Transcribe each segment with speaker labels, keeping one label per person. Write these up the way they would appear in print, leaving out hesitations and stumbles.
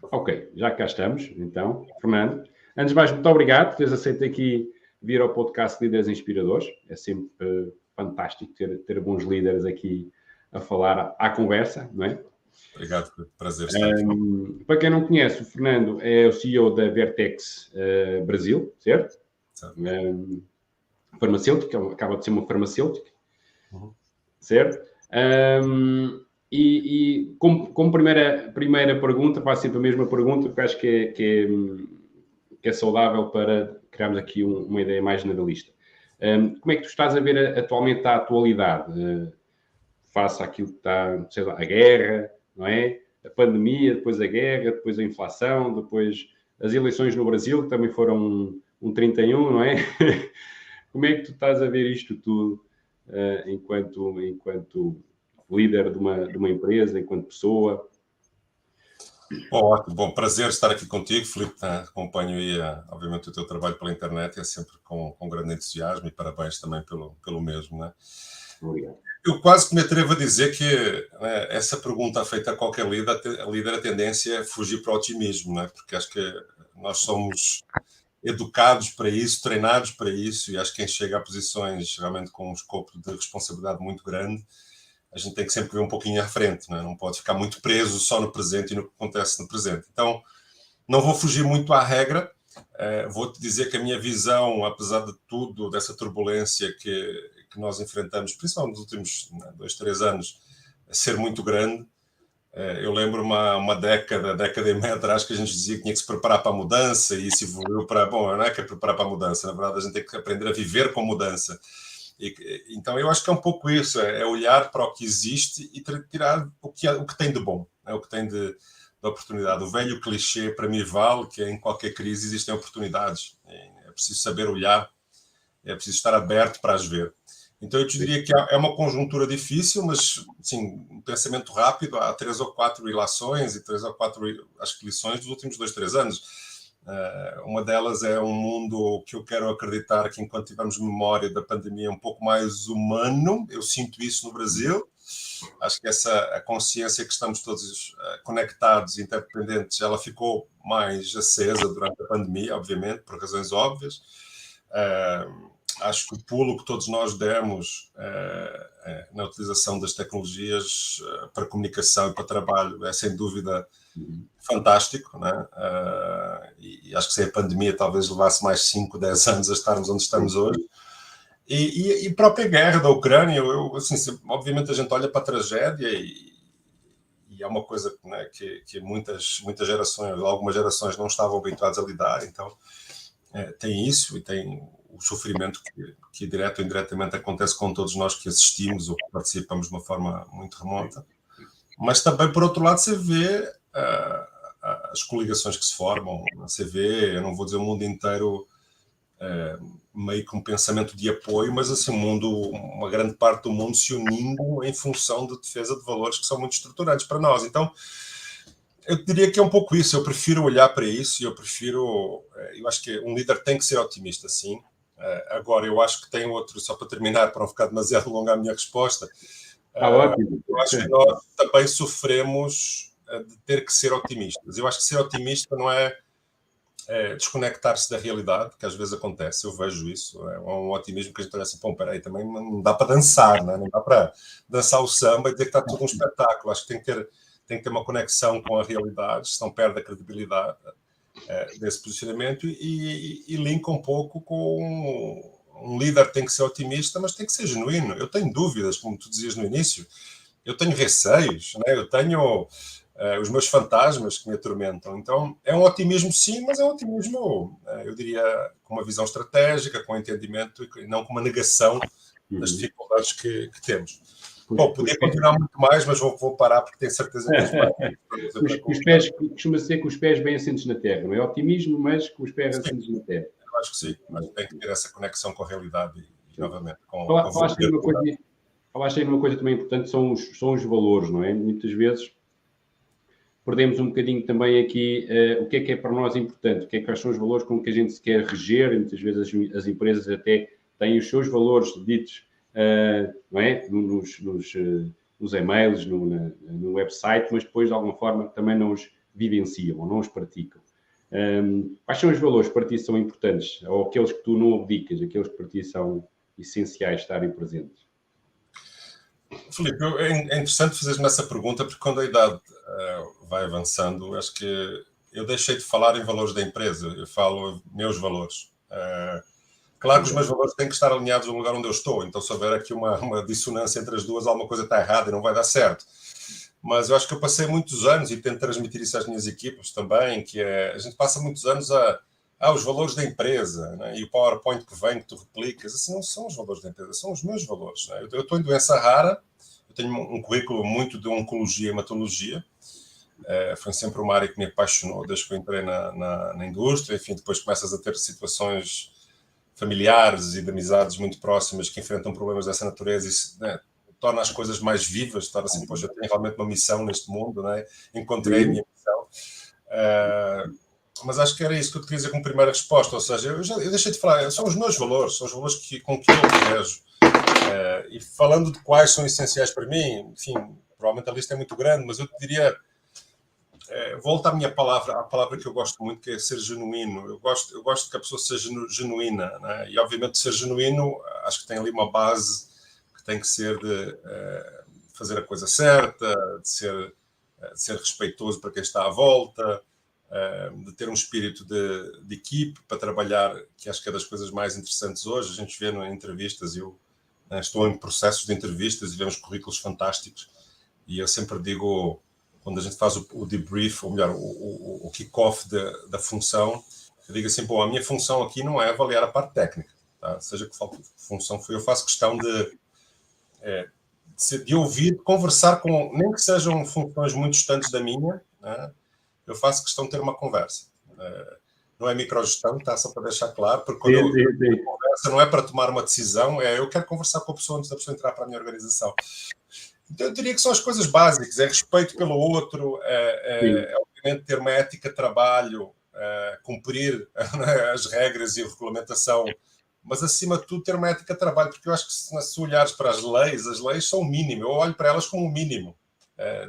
Speaker 1: Ok, já cá estamos, então. Fernando, antes de mais, muito obrigado por teres aceito aqui vir ao podcast Líderes Inspiradores. É sempre fantástico ter bons líderes aqui a falar à conversa, não é?
Speaker 2: Obrigado, prazer estar aqui.
Speaker 1: Para quem não conhece, o Fernando é o CEO da Vertex Brasil, certo? Farmacêutica, acaba de ser uma farmacêutica, certo? E como primeira pergunta, faço sempre a mesma pergunta, porque acho que é saudável para criarmos aqui uma ideia mais generalista. Como é que tu estás a ver atualmente a atualidade? Face àquilo que está, sei lá, a guerra, não é? A pandemia, depois a guerra, depois a inflação, depois as eleições no Brasil, que também foram um 31, não é? Como é que tu estás a ver isto tudo enquanto líder de uma empresa, enquanto pessoa?
Speaker 2: Bom, prazer estar aqui contigo, Filipe. Acompanho aí, obviamente, o teu trabalho pela internet, é sempre com grande entusiasmo e parabéns também pelo mesmo, né?
Speaker 1: Obrigado.
Speaker 2: Eu quase que me atrevo a dizer que essa pergunta feita a qualquer líder, a tendência é fugir para o otimismo, né? Porque acho que nós somos educados para isso, treinados para isso, e acho que quem chega a posições realmente com um escopo de responsabilidade muito grande, a gente tem que sempre ver um pouquinho à frente, não pode ficar muito preso só no presente e no que acontece no presente. Então, não vou fugir muito à regra, vou-te dizer que a minha visão, apesar de tudo, dessa turbulência que nós enfrentamos, principalmente nos últimos 2, 3 anos, é ser muito grande. Eu lembro uma década e meia atrás, que a gente dizia que tinha que se preparar para a mudança, e isso evoluiu para, bom, não é que é preparar para a mudança, na verdade a gente tem que aprender a viver com a mudança. Então eu acho que é um pouco isso, é olhar para o que existe e tirar o que tem de bom, o que tem de oportunidade. O velho clichê para mim vale, que em qualquer crise existem oportunidades, é preciso saber olhar, é preciso estar aberto para as ver. Então eu te diria que é uma conjuntura difícil, mas assim, um pensamento rápido, há 3 ou 4 ilações e 3 ou 4 acho que lições dos últimos 2, 3 anos. Uma delas é um mundo que eu quero acreditar que, enquanto tivermos memória da pandemia, é um pouco mais humano. Eu sinto isso no Brasil. Acho que a consciência que estamos todos conectados, interdependentes, ela ficou mais acesa durante a pandemia, obviamente, por razões óbvias. Acho que o pulo que todos nós demos na utilização das tecnologias para comunicação e para trabalho é, sem dúvida, fantástico, né? E acho que sem a pandemia talvez levasse mais 5, 10 anos a estarmos onde estamos hoje. E a própria guerra da Ucrânia, assim, obviamente a gente olha para a tragédia e é uma coisa, né, que muitas gerações, algumas gerações não estavam habituadas a lidar, então tem isso e tem o sofrimento que direto ou indiretamente acontece com todos nós que assistimos ou que participamos de uma forma muito remota. Mas também, por outro lado, você vê as coligações que se formam, você vê, eu não vou dizer o mundo inteiro meio que um pensamento de apoio, mas assim, uma grande parte do mundo se unindo em função de defesa de valores que são muito estruturantes para nós. Então, eu diria que é um pouco isso, eu prefiro olhar para isso e eu acho que um líder tem que ser otimista, sim. Agora, eu acho que tem outro, só para terminar, para não ficar demasiado longa a minha resposta,
Speaker 1: Ótimo.
Speaker 2: eu acho que nós também sofremos de ter que ser otimistas. Eu acho que ser otimista não é desconectar-se da realidade, que às vezes acontece, eu vejo isso, é um otimismo que a gente olha assim, pô, peraí, também não dá para dançar, não dá para dançar o samba e dizer que está tudo um espetáculo. Acho que tem que ter uma conexão com a realidade, senão perde a credibilidade desse posicionamento e linka um pouco com um líder tem que ser otimista, mas tem que ser genuíno. Eu tenho dúvidas, como tu dizias no início, eu tenho receios, eu tenho os meus fantasmas que me atormentam. Então, é um otimismo, sim, mas é um otimismo, eu diria, com uma visão estratégica, com entendimento, e não com uma negação das dificuldades que temos. Bom, podia continuar muito mais, mas vou parar porque tenho certeza que
Speaker 1: os pés, costuma ser com os pés bem assentes na terra, não é otimismo, mas com os pés assentes na terra.
Speaker 2: Eu acho que sim, mas tem que ter essa conexão com a realidade e novamente,
Speaker 1: falaste aí numa coisa também importante, são os valores, não é? Muitas vezes perdemos um bocadinho também aqui o que é para nós importante, quais são os valores com que a gente se quer reger, e muitas vezes as empresas até têm os seus valores ditos, não é? Nos e-mails, no website, mas depois de alguma forma também não vivenciam ou não os praticam. Quais são os valores que para ti são importantes, ou aqueles que tu não abdicas, aqueles que para ti são essenciais estarem presentes?
Speaker 2: Filipe, é interessante fazeres-me essa pergunta, porque quando a idade vai avançando, acho que eu deixei de falar em valores da empresa, eu falo meus valores. Claro que os meus valores têm que estar alinhados no lugar onde eu estou, então se houver aqui uma dissonância entre as duas, alguma coisa está errada e não vai dar certo. Mas eu acho que eu passei muitos anos, e tento transmitir isso às minhas equipas também, que a gente passa muitos anos os valores da empresa, né? E o PowerPoint que vem, que tu replicas, assim, não são os valores da empresa, são os meus valores. Né? Eu estou em doença rara, eu tenho um currículo muito de oncologia e hematologia, foi sempre uma área que me apaixonou desde que eu entrei na indústria. Enfim, depois começas a ter situações familiares e de amizades muito próximas que enfrentam problemas dessa natureza, e isso, né, torna as coisas mais vivas, torna assim, poxa, eu tenho realmente uma missão neste mundo, né? Encontrei a minha missão. Mas acho que era isso que eu te queria dizer como primeira resposta, ou seja, eu deixei de falar, são os meus valores, são os valores com que eu vejo. E falando de quais são essenciais para mim, enfim, provavelmente a lista é muito grande, mas eu te diria, volto à minha palavra, à palavra que eu gosto muito, que é ser genuíno. Eu gosto que a pessoa seja genuína, né? E obviamente ser genuíno, acho que tem ali uma base que tem que ser de fazer a coisa certa, de ser respeitoso para quem está à volta, de ter um espírito de equipe para trabalhar, que acho que é das coisas mais interessantes hoje. A gente vê em entrevistas, eu estou em processos de entrevistas e vemos currículos fantásticos, e eu sempre digo, quando a gente faz o debrief, ou melhor, o kick-off da função, eu digo assim, a minha função aqui não é avaliar a parte técnica, tá? Seja que função foi, eu faço questão de ouvir, de conversar com, nem que sejam funções muito distantes da minha, né? Eu faço questão de ter uma conversa. Não é microgestão, tá? Só para deixar claro, porque quando eu conversa não é para tomar uma decisão, eu quero conversar com a pessoa antes da pessoa entrar para a minha organização. Então, eu diria que são as coisas básicas, respeito pelo outro, obviamente ter uma ética de trabalho, cumprir as regras e a regulamentação, mas acima de tudo ter uma ética de trabalho, porque eu acho que se olhares para as leis são o mínimo, eu olho para elas como o mínimo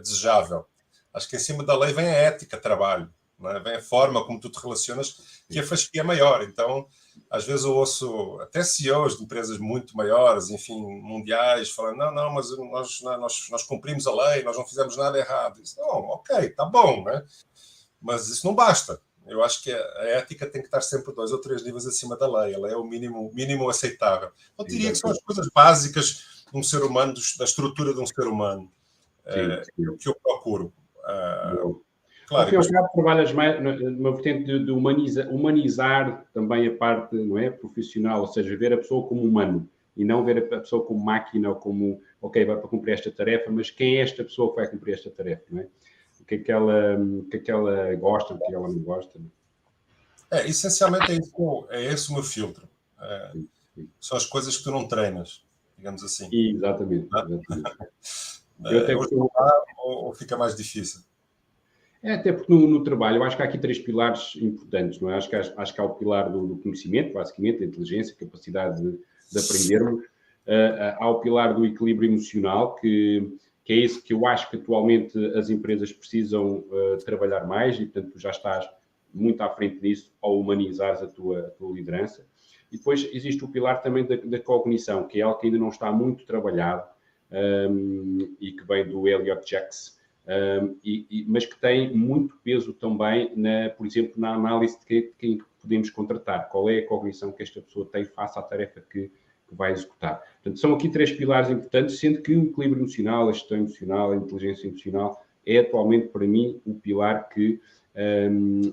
Speaker 2: desejável. Acho que em cima da lei vem a ética de trabalho, não é? Vem a forma como tu te relacionas, e a fasquia é maior. Então, às vezes eu ouço até CEOs de empresas muito maiores, enfim, mundiais, falando, não, mas nós cumprimos a lei, nós não fizemos nada errado. Isso, não, ok, está bom, né? Mas isso não basta. Eu acho que a ética tem que estar sempre 2 ou 3 níveis acima da lei. Ela é o mínimo aceitável. Eu diria que são as coisas básicas de um ser humano, da estrutura de um ser humano, que eu procuro.
Speaker 1: Claro, ao fim e ao cabo, trabalhas mais numa vertente de humanizar também a parte, não é, profissional, ou seja, ver a pessoa como humano e não ver a pessoa como máquina ou como, ok, vai para cumprir esta tarefa, mas quem é esta pessoa que vai cumprir esta tarefa, não é? O que é que ela gosta, o que ela não gosta. Não é?
Speaker 2: Essencialmente é esse o meu filtro. São as coisas que tu não treinas, digamos assim.
Speaker 1: Exatamente. Eu até
Speaker 2: ou fica mais difícil?
Speaker 1: Até porque no trabalho, eu acho que há aqui 3 pilares importantes, não é? Acho que há o pilar do conhecimento, basicamente, da inteligência, capacidade de aprendermos. Há o pilar do equilíbrio emocional, que é esse que eu acho que atualmente as empresas precisam trabalhar mais, e, portanto, tu já estás muito à frente disso ao humanizares a tua liderança. E depois existe o pilar também da cognição, que é algo que ainda não está muito trabalhado, e que vem do Elliot Jaques, mas que tem muito peso também, por exemplo, na análise de quem podemos contratar. Qual é a cognição que esta pessoa tem face à tarefa que vai executar. Portanto, são aqui 3 pilares importantes, sendo que o equilíbrio emocional, a gestão emocional, a inteligência emocional é atualmente, para mim, o pilar que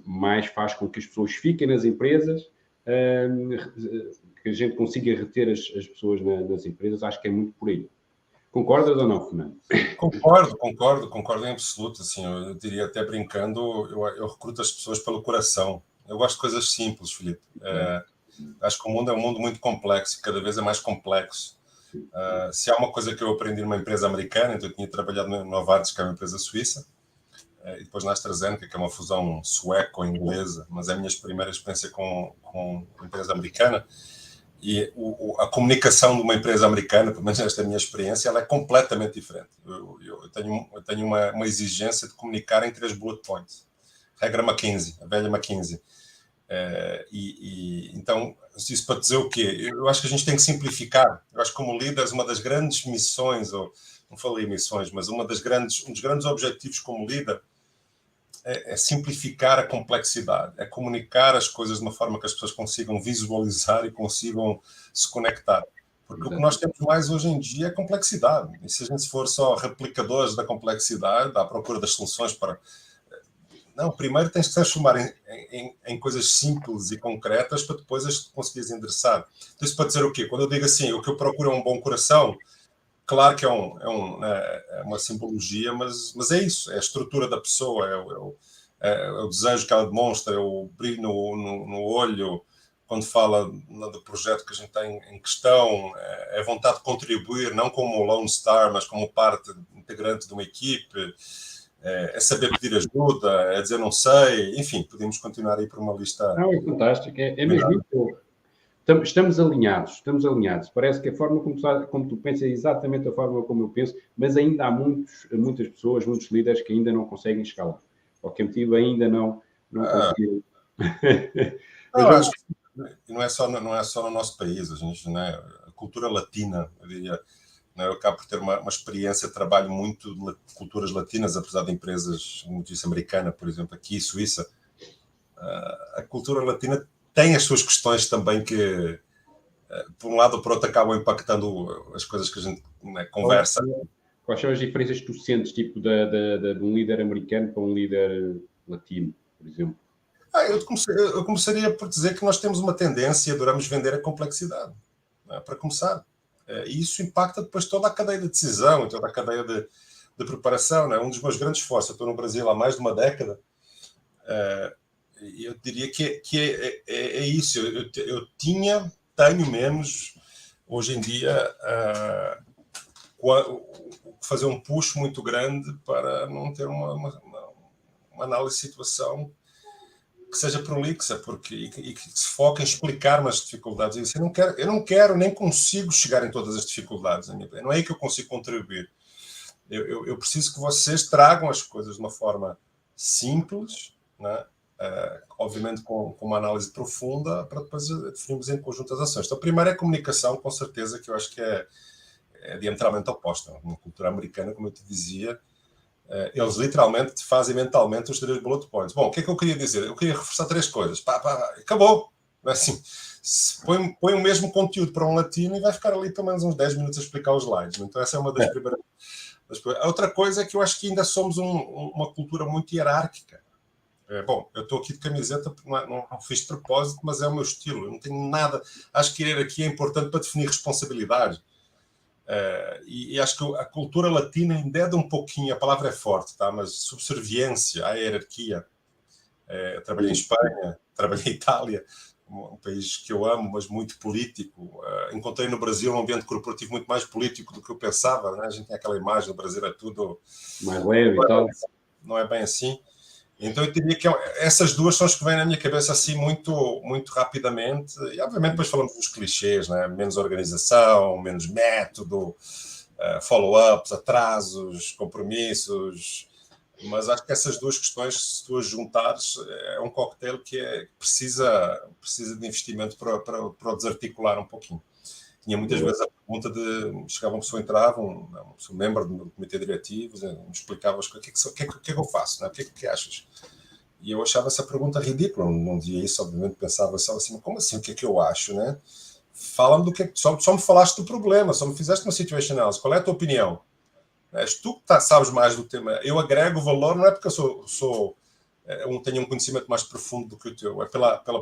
Speaker 1: mais faz com que as pessoas fiquem nas empresas, que a gente consiga reter as pessoas nas empresas. Acho que é muito por aí. Concordas ou não, Fernando?
Speaker 2: Concordo em absoluto. Assim, eu diria, até brincando, eu recruto as pessoas pelo coração. Eu gosto de coisas simples, Filipe. Acho que o mundo é um mundo muito complexo, cada vez é mais complexo. Se há uma coisa que eu aprendi numa empresa americana, então eu tinha trabalhado na Novartis, que é uma empresa suíça, e depois na AstraZeneca, que é uma fusão sueco-inglesa, mas é a minha primeira experiência com a empresa americana. E a comunicação de uma empresa americana, pelo menos esta é a minha experiência, ela é completamente diferente. Eu tenho uma exigência de comunicar em 3 bullet points. Regra McKinsey, a velha McKinsey. Então, isso para dizer o quê? Eu acho que a gente tem que simplificar. Eu acho que como líderes, uma das grandes missões, ou não falei missões, mas um dos grandes objetivos como líder é simplificar a complexidade, é comunicar as coisas de uma forma que as pessoas consigam visualizar e consigam se conectar. Porque o que nós temos mais hoje em dia é complexidade. E se a gente for só replicadores da complexidade, à procura das soluções para... Não, primeiro tens que transformar em coisas simples e concretas para depois as conseguires endereçar. Então, isso pode dizer o quê? Quando eu digo assim, o que eu procuro é um bom coração, claro que é uma simbologia, mas é isso, é a estrutura da pessoa, é o desejo que ela demonstra, é o brilho no olho, quando fala do projeto que a gente tem em questão, é a vontade de contribuir, não como Lone Star, mas como parte integrante de uma equipe, é saber pedir ajuda, é dizer não sei, enfim, podemos continuar aí por uma lista.
Speaker 1: Não, é fantástico, é mesmo isso. Estamos alinhados. Parece que a forma como tu pensas é exatamente a forma como eu penso, mas ainda há muitas pessoas, muitos líderes que ainda não conseguem escalar. Por que motivo ainda não conseguiram.
Speaker 2: Acho que não é só no nosso país, a gente, né, a cultura latina, eu diria. Eu acabo por ter uma experiência de trabalho muito de culturas latinas, apesar de empresas, como disse, americana, por exemplo, aqui, Suíça. A cultura latina tem as suas questões também que, por um lado ou por outro, acabam impactando as coisas que a gente, né, conversa.
Speaker 1: Quais são as diferenças que tu sentes, tipo, de um líder americano para um líder latino, por exemplo?
Speaker 2: Eu começaria por dizer que nós temos uma tendência, adoramos vender a complexidade, né, para começar. E isso impacta depois toda a cadeia de decisão e toda a cadeia de preparação. Né? Um dos meus grandes esforços, eu estou no Brasil há mais de uma década, e eu diria que é isso. Eu tenho menos, hoje em dia, fazer um push muito grande para não ter uma análise de situação que seja prolixa, e que se foque em explicar-me as dificuldades. Eu não quero, nem consigo chegar em todas as dificuldades. Não é aí que eu consigo contribuir. Eu preciso que vocês tragam as coisas de uma forma simples, né? Obviamente com uma análise profunda, para depois definirmos em conjunto as ações. Então, primeiro é a comunicação, com certeza, que eu acho que é diametralmente oposta. Uma cultura americana, como eu te dizia, eles literalmente fazem mentalmente os 3 bullet points. Bom, o que é que eu queria dizer? Eu queria reforçar 3 coisas. Acabou. Assim, põe o mesmo conteúdo para um latino e vai ficar ali pelo menos uns 10 minutos a explicar os slides. Então essa é uma das primeiras coisas. A outra coisa é que eu acho que ainda somos uma cultura muito hierárquica. Bom, eu estou aqui de camiseta, não fiz de propósito, mas é o meu estilo. Eu não tenho nada... Acho que hierarquia é importante para definir responsabilidade. E acho que a cultura latina ainda é de um pouquinho, a palavra é forte, tá? Mas subserviência à hierarquia. Trabalhei em Espanha, trabalhei em Itália, um país que eu amo, mas muito político. Encontrei no Brasil um ambiente corporativo muito mais político do que eu pensava. Né? A gente tem aquela imagem, o Brasil é tudo...
Speaker 1: mais leve e tal.
Speaker 2: Não é bem assim. Então eu diria que essas duas são as que vêm na minha cabeça assim muito, muito rapidamente. E obviamente depois falamos dos clichês, né? Menos organização, menos método, follow-ups, atrasos, compromissos. Mas acho que essas duas questões, se tu as juntares, é um coquetel que precisa de investimento para o desarticular um pouquinho. Tinha muitas vezes a pergunta de... Chegava uma pessoa, entrava, um membro do comitê diretivo, me explicava o que é que eu faço, né? O que é que achas? E eu achava essa pergunta ridícula, não dizia isso, obviamente, pensava só assim, como assim, o que é que eu acho, né? Fala-me do que... Só me falaste do problema, só me fizeste uma situation analysis, qual é a tua opinião? És tu que sabes mais do tema. Eu agrego valor, não é porque eu tenho um conhecimento mais profundo do que o teu, é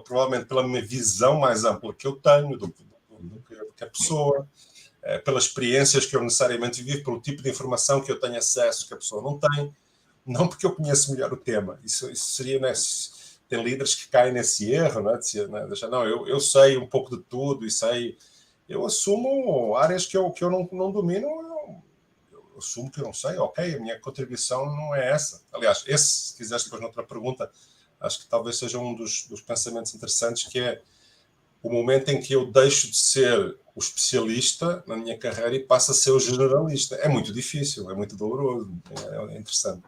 Speaker 2: provavelmente pela minha visão mais ampla que eu tenho do que a pessoa, pelas experiências que eu necessariamente vivo, pelo tipo de informação que eu tenho acesso que a pessoa não tem, não porque eu conheço melhor o tema. Isso seria, né, tem líderes que caem nesse erro, né, eu sei um pouco de tudo e sei, eu assumo áreas que eu não domino, eu assumo que eu não sei, ok, a minha contribuição não é essa. Aliás, se quiseres depois noutra pergunta, acho que talvez seja um dos pensamentos interessantes, que é o momento em que eu deixo de ser o especialista na minha carreira e passo a ser o generalista. É muito difícil, é muito doloroso, é interessante.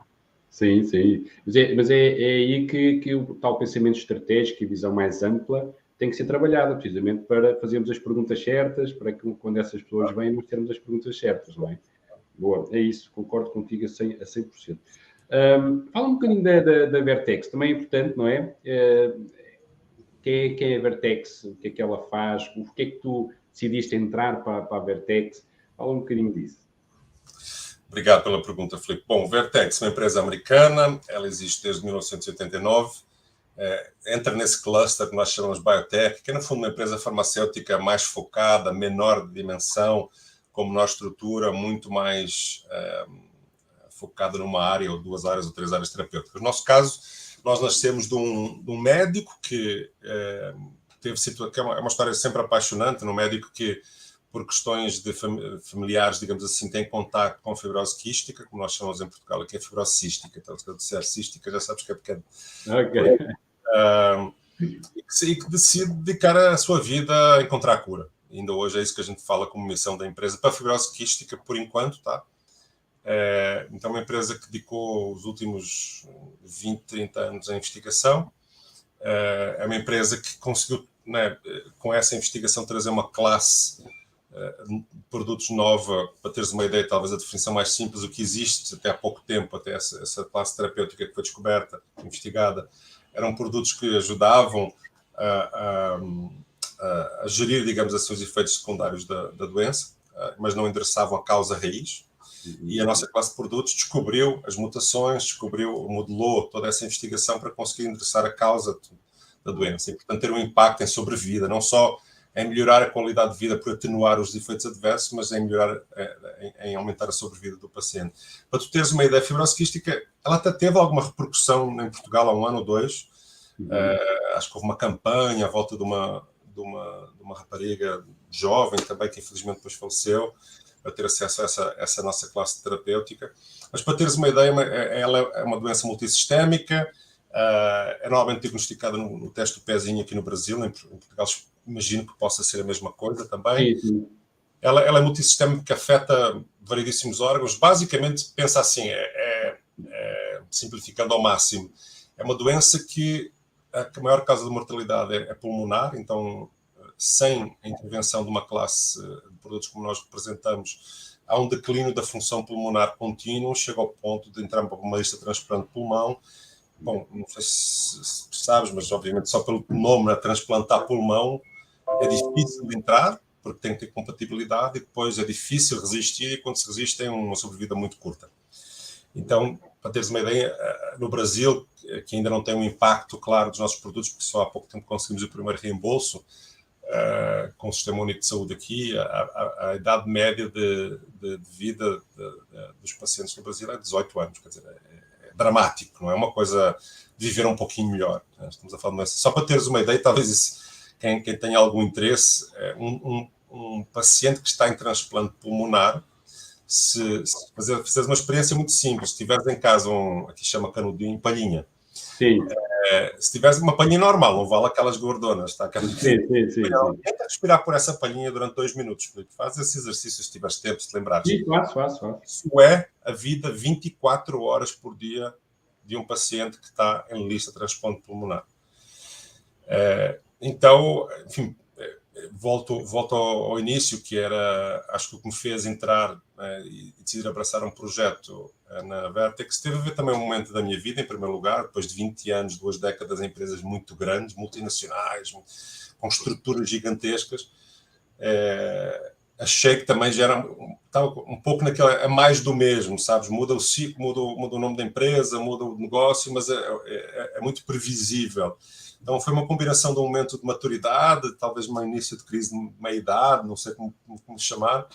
Speaker 1: Sim, sim. Mas é aí que o tal pensamento estratégico e visão mais ampla tem que ser trabalhada, precisamente para fazermos as perguntas certas, para que quando essas pessoas vêm, nós termos as perguntas certas, não é? Boa, é isso, concordo contigo a 100%. Fala um bocadinho da Vertex, também é importante, não é? Quem é a Vertex? O que é que ela faz? O que é que tu decidiste entrar para a Vertex? Fala um bocadinho disso.
Speaker 2: Obrigado pela pergunta, Filipe. Bom, Vertex é uma empresa americana, ela existe desde 1989, entra nesse cluster que nós chamamos de biotech, que é, no fundo, uma empresa farmacêutica mais focada, menor de dimensão, com menor estrutura, muito mais focada numa área, ou 2 áreas, ou 3 áreas terapêuticas. No nosso caso, nós nascemos de um médico que que é uma história sempre apaixonante, um médico que, por questões de familiares, digamos assim, tem contato com fibrose quística, como nós chamamos em Portugal, aqui é fibrose cística. Então, se eu disser cística, já sabes que é pequeno.
Speaker 1: Ok.
Speaker 2: E que decide dedicar a sua vida a encontrar a cura. Ainda hoje é isso que a gente fala como missão da empresa, para a fibrose quística, por enquanto, tá? Então, uma empresa que dedicou os últimos 20, 30 anos à investigação. É uma empresa que conseguiu, né, com essa investigação, trazer uma classe de produtos nova. Para teres uma ideia, talvez a definição mais simples, o que existe até há pouco tempo, até essa classe terapêutica que foi descoberta, investigada, eram produtos que ajudavam a gerir, digamos assim, os efeitos secundários da doença, mas não endereçavam a causa raiz. E a nossa classe de produtos descobriu as mutações, modelou toda essa investigação para conseguir endereçar a causa da doença e, portanto, ter um impacto em sobrevida, não só em melhorar a qualidade de vida por atenuar os efeitos adversos, mas em melhorar, em aumentar a sobrevida do paciente. Para tu teres uma ideia, a fibrose quística, ela até teve alguma repercussão em Portugal há 1 ano ou 2. Acho que houve uma campanha à volta de uma rapariga jovem também, que infelizmente depois faleceu, para ter acesso a essa nossa classe terapêutica. Mas para teres uma ideia, ela é uma doença multissistémica, é normalmente diagnosticada no teste do pezinho aqui no Brasil, em Portugal imagino que possa ser a mesma coisa também.
Speaker 1: Sim.
Speaker 2: Ela é multissistémica, que afeta variedíssimos órgãos. Basicamente, pensa assim, simplificando ao máximo, é uma doença que a maior causa de mortalidade é pulmonar, então sem a intervenção de uma classe de produtos como nós representamos, há um declínio da função pulmonar contínuo, chega ao ponto de entrar para uma lista de transplante de pulmão. Bom, não sei se sabes, mas obviamente só pelo nome, transplantar pulmão, é difícil de entrar, porque tem que ter compatibilidade, e depois é difícil resistir, e quando se resiste tem uma sobrevida muito curta. Então, para teres uma ideia, no Brasil, que ainda não tem um impacto claro dos nossos produtos, porque só há pouco tempo conseguimos o primeiro reembolso, com o Sistema Único de Saúde aqui, a idade média de vida dos pacientes no Brasil é 18 anos, quer dizer, é dramático, não é uma coisa de viver um pouquinho melhor. Estamos a falar só para teres uma ideia, talvez isso, quem tenha algum interesse, um paciente que está em transplante pulmonar, se fizeres uma experiência muito simples, se tiveres em casa aqui chama canudinho, palhinha.
Speaker 1: Sim.
Speaker 2: Se tiveres uma palhinha normal, não vale aquelas gordonas, está?
Speaker 1: Sim.
Speaker 2: Tenta respirar por essa palhinha durante 2 minutos, Filipe. Faz esse exercício se tiveres tempo, se te lembrares.
Speaker 1: Sim, faço.
Speaker 2: Isso é a vida 24 horas por dia de um paciente que está em lista de transplante pulmonar. Então, enfim, volto ao início, que era, acho que o que me fez entrar e decidir abraçar um projeto na Vertex, teve a ver também um momento da minha vida, em primeiro lugar, depois de 20 anos, 2 décadas em empresas muito grandes, multinacionais, com estruturas gigantescas. Achei que também estava um pouco naquela, a mais do mesmo, sabes? Muda o ciclo, muda o nome da empresa, muda o negócio, mas é muito previsível. Então foi uma combinação de um momento de maturidade, talvez um início de crise de meia-idade, não sei como chamar,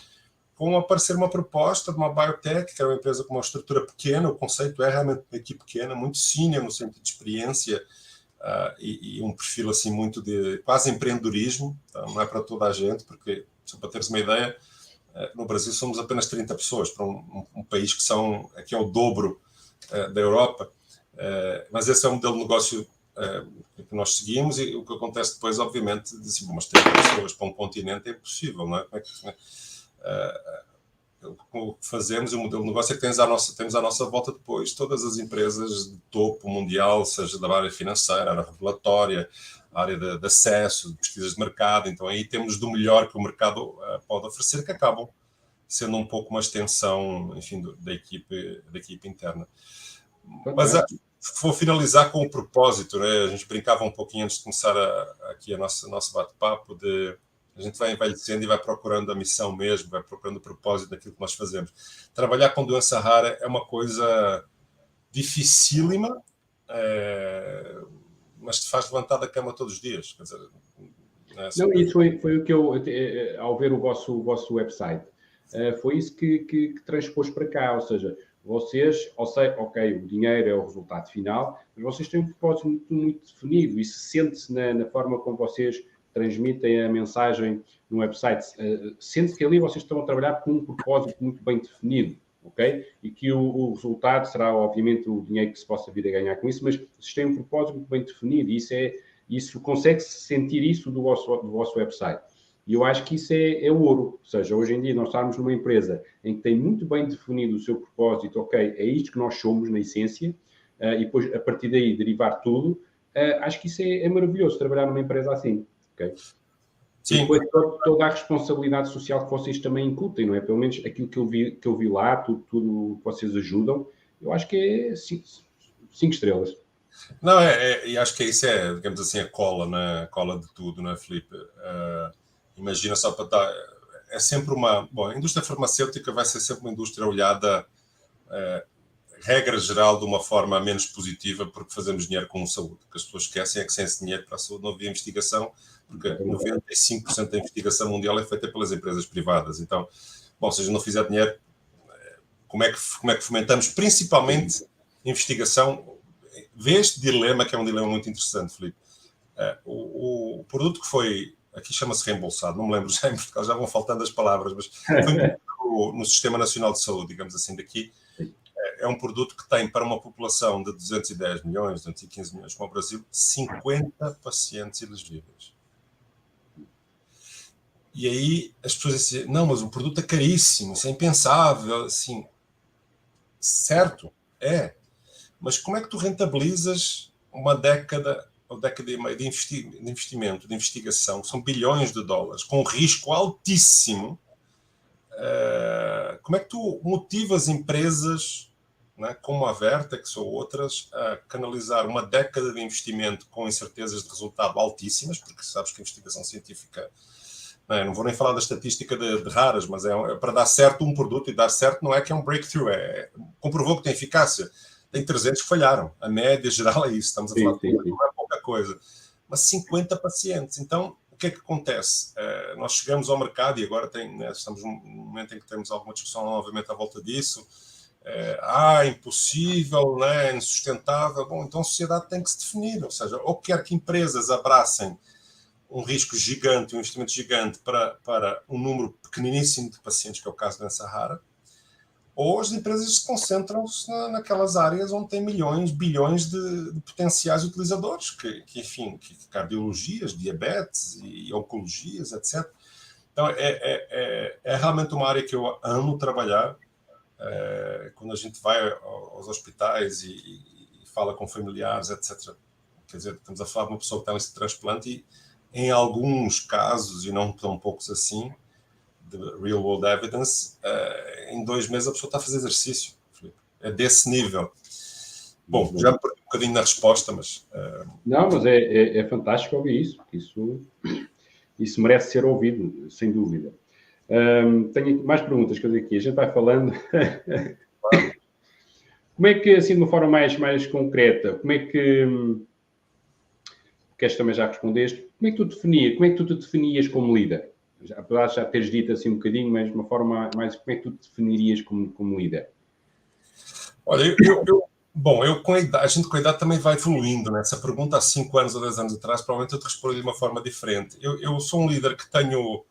Speaker 2: com aparecer uma proposta de uma biotech, que é uma empresa com uma estrutura pequena, o conceito é realmente uma equipe pequena, muito senior no sentido de experiência, e um perfil assim muito de quase empreendedorismo, então não é para toda a gente, porque, só para teres uma ideia, no Brasil somos apenas 30 pessoas, para um país que é o dobro da Europa, mas esse é um modelo de negócio que nós seguimos, e o que acontece depois, obviamente, mas 30 pessoas para um continente é impossível, não é? o que fazemos, o modelo de negócio é que temos à nossa volta depois todas as empresas de topo mundial, seja da área financeira, área regulatória, área de acesso, de pesquisas de mercado. Então aí temos do melhor que o mercado pode oferecer, que acabam sendo um pouco uma extensão, enfim, da equipe interna. Mas vou finalizar com o propósito, né? A gente brincava um pouquinho antes de começar aqui nosso bate-papo de a gente vai envelhecendo e vai procurando a missão mesmo, vai procurando o propósito daquilo que nós fazemos. Trabalhar com doença rara é uma coisa dificílima, mas te faz levantar da cama todos os dias. Quer dizer,
Speaker 1: não, isso foi o que eu, ao ver o vosso website, foi isso que transpôs para cá, ou seja, vocês, ok, o dinheiro é o resultado final, mas vocês têm um propósito muito, muito definido, isso sente-se na forma como vocês transmitem a mensagem no website, sente-se que ali vocês estão a trabalhar com um propósito muito bem definido, ok? E que o resultado será, obviamente, o dinheiro que se possa vir a ganhar com isso, mas vocês têm um propósito muito bem definido e isso consegue-se sentir isso do vosso website. E eu acho que isso é ouro. Ou seja, hoje em dia nós estamos numa empresa em que tem muito bem definido o seu propósito, ok, é isto que nós somos na essência, e depois a partir daí derivar tudo. Acho que isso é maravilhoso, trabalhar numa empresa assim. Okay? Sim. E depois toda a responsabilidade social que vocês também incutem, não é? Pelo menos aquilo que eu vi lá, tudo que vocês ajudam, eu acho que é 5 estrelas.
Speaker 2: Não, e acho que isso é, digamos assim, a cola de tudo, não é, Filipe? Imagina só para dar... É sempre uma... Bom, a indústria farmacêutica vai ser sempre uma indústria olhada, regra geral, de uma forma menos positiva, porque fazemos dinheiro com saúde. O que as pessoas esquecem é que sem esse dinheiro para a saúde não havia investigação, porque 95% da investigação mundial é feita pelas empresas privadas. Então, bom, se a gente não fizer dinheiro, como é que fomentamos principalmente investigação? Vê este dilema, que é um dilema muito interessante, Filipe. O produto que foi, aqui chama-se reembolsado, não me lembro já em Portugal, já vão faltando as palavras, mas foi no Sistema Nacional de Saúde, digamos assim, daqui. É um produto que tem para uma população de 210 milhões, 215 milhões, como o Brasil, 50 pacientes elegíveis. E aí as pessoas dizem, não, mas o produto é caríssimo, isso é impensável, assim. Certo, é. Mas como é que tu rentabilizas uma década e meia de investimento, de investigação, que são bilhões de dólares, com risco altíssimo? Como é que tu motivas empresas, né, como a Vertex ou outras, a canalizar uma década de investimento com incertezas de resultado altíssimas, porque sabes que a investigação científica, não vou nem falar da estatística de raras, mas é para dar certo um produto, e dar certo não é que é um breakthrough, comprovou que tem eficácia. Tem 300 que falharam. A média geral é isso. Estamos a falar de não é pouca coisa. Mas 50 pacientes. Então, o que é que acontece? Nós chegamos ao mercado e agora estamos num momento em que temos alguma discussão novamente à volta disso. Impossível, né? Insustentável. Bom, então a sociedade tem que se definir. Ou seja, ou quer que empresas abracem um risco gigante, um investimento gigante para um número pequeniníssimo de pacientes, que é o caso da doença rara, ou as empresas concentram-se naquelas áreas onde tem milhões, bilhões de potenciais utilizadores, que cardiologias, diabetes e oncologias, etc. Então, é realmente uma área que eu amo trabalhar. Quando a gente vai aos hospitais e fala com familiares, etc. Quer dizer, estamos a falar de uma pessoa que tem esse transplante e, em alguns casos, e não tão poucos assim, de real world evidence, em 2 meses a pessoa está a fazer exercício. É desse nível. Bom, já me perdi um bocadinho na resposta, mas...
Speaker 1: Não, mas é fantástico ouvir isso. Isso merece ser ouvido, sem dúvida. Tenho mais perguntas que eu digo aqui. A gente vai falando. Como é que, assim, de uma forma mais concreta, como é que... Porque também já respondeste. Como é que tu te definias como líder? Apesar de já teres dito assim um bocadinho, mas de uma forma mais... Como é que tu te definirias como líder?
Speaker 2: Olha, a gente com a idade também vai evoluindo, né? Essa pergunta há 5 anos ou 10 anos atrás, provavelmente eu te respondi de uma forma diferente. Eu sou um líder que tenho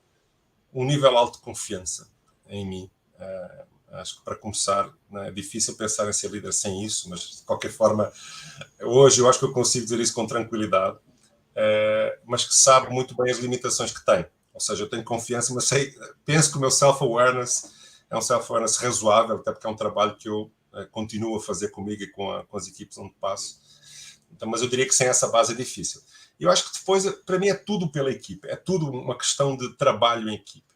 Speaker 2: um nível alto de confiança em mim. Acho que, para começar, né, é difícil pensar em ser líder sem isso, mas, de qualquer forma, hoje eu acho que eu consigo dizer isso com tranquilidade, mas que sabe muito bem as limitações que tem. Ou seja, eu tenho confiança, mas penso que o meu self-awareness é um self-awareness razoável, até porque é um trabalho que eu continuo a fazer comigo e com as equipes onde passo. Então, mas eu diria que sem essa base é difícil. E eu acho que depois, para mim, é tudo pela equipe, é tudo uma questão de trabalho em equipe.